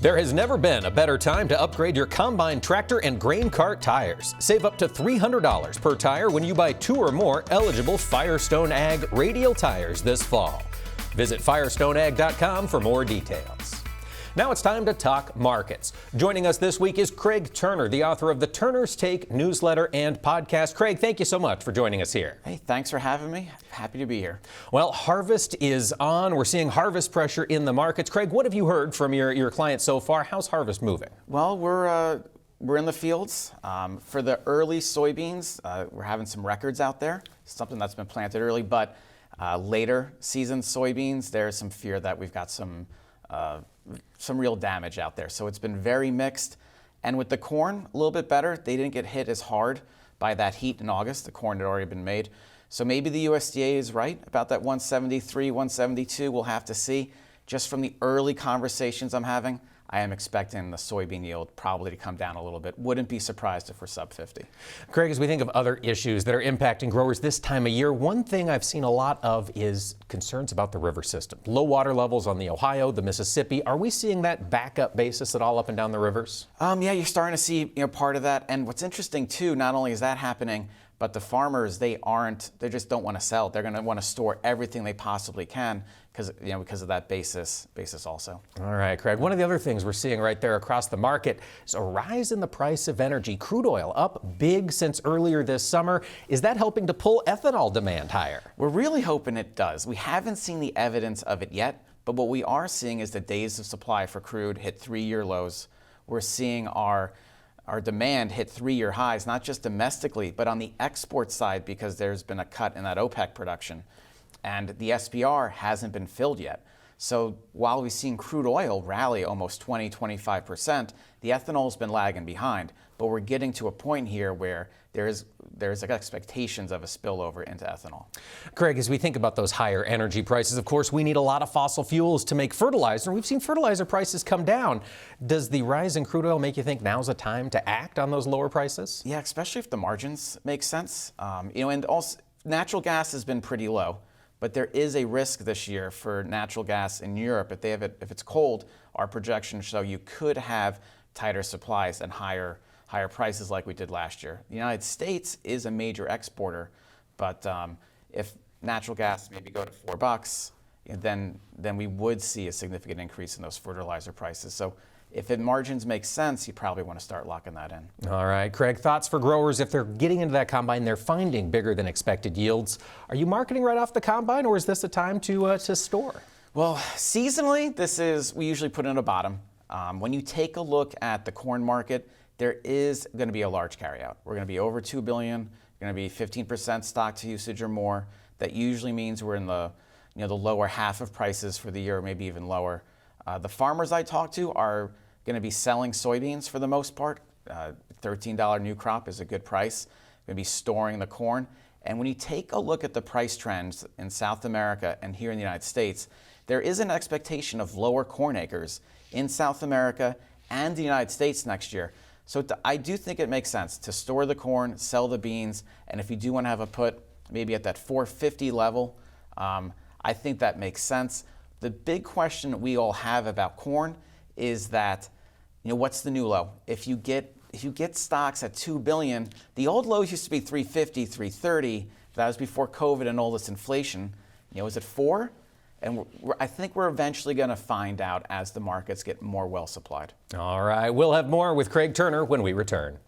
There has never been a better time to upgrade your combine tractor and grain cart tires. Save up to $300 per tire when you buy 2 or more eligible Firestone Ag radial tires this fall. Visit firestoneag.com for more details. Now it's time to talk markets. Joining us this week is Craig Turner, the author of the Turner's Take newsletter and podcast. Craig, thank you so much for joining us here. Hey, thanks for having me. Happy to be here. Well, harvest is on. We're seeing harvest pressure in the markets. Craig, what have you heard from your clients so far? How's harvest moving? Well, we're in the fields. For the early soybeans, we're having some records out there, something that's been planted early, but later season soybeans, there's some fear that we've got some real damage out there. So it's been very mixed. And with the corn, a little bit better. They didn't get hit as hard by that heat in August. The corn had already been made. So maybe the USDA is right about that 173, 172. We'll have to see. Just from the early conversations I'm having, I am expecting the soybean yield probably to come down a little bit. Wouldn't be surprised if we're sub 50. Craig, as we think of other issues that are impacting growers this time of year, one thing I've seen a lot of is concerns about the river system. Low water levels on the Ohio, the Mississippi. Are we seeing that backup basis at all up and down the rivers? Yeah, you're starting to see part of that. And what's interesting too, not only is that happening, but the farmers, they just don't want to sell. They're going to want to store everything they possibly can because of that basis also. All right, Craig. One of the other things we're seeing right there across the market is a rise in the price of energy. Crude oil up big since earlier this summer. Is that helping to pull ethanol demand higher? We're really hoping it does. We haven't seen the evidence of it yet, but what we are seeing is the days of supply for crude hit 3-year lows. We're seeing our demand hit 3-year highs, not just domestically, but on the export side because there's been a cut in that OPEC production. And the SPR hasn't been filled yet. So while we've seen crude oil rally almost 20-25%, the ethanol's been lagging behind. But we're getting to a point here where there's like expectations of a spillover into ethanol. Craig, as we think about those higher energy prices, of course, we need a lot of fossil fuels to make fertilizer. We've seen fertilizer prices come down. Does the rise in crude oil make you think now's a time to act on those lower prices? Yeah, especially if the margins make sense. And also natural gas has been pretty low. But there is a risk this year for natural gas in Europe. If it's cold, our projections show you could have tighter supplies and higher prices like we did last year. The United States is a major exporter, but if natural gas maybe go to $4, then we would see a significant increase in those fertilizer prices. So if margins make sense, you probably want to start locking that in. All right, Craig, thoughts for growers if they're getting into that combine, they're finding bigger than expected yields. Are you marketing right off the combine, or is this a time to store? Well, seasonally, we usually put in a bottom. When you take a look at the corn market, there is going to be a large carryout. We're going to be over 2 billion, going to be 15% stock to usage or more. That usually means we're in the lower half of prices for the year, maybe even lower. The farmers I talk to are going to be selling soybeans for the most part. $13 new crop is a good price. Going to be storing the corn. And when you take a look at the price trends in South America and here in the United States, there is an expectation of lower corn acres in South America and the United States next year. So I do think it makes sense to store the corn, sell the beans, and if you do want to have a put maybe at that 450 level, I think that makes sense. The big question we all have about corn is that, what's the new low? If you get stocks at 2 billion, the old lows used to be 350, 330. That was before COVID and all this inflation. Is it 4? And I think we're eventually going to find out as the markets get more well supplied. All right, we'll have more with Craig Turner when we return.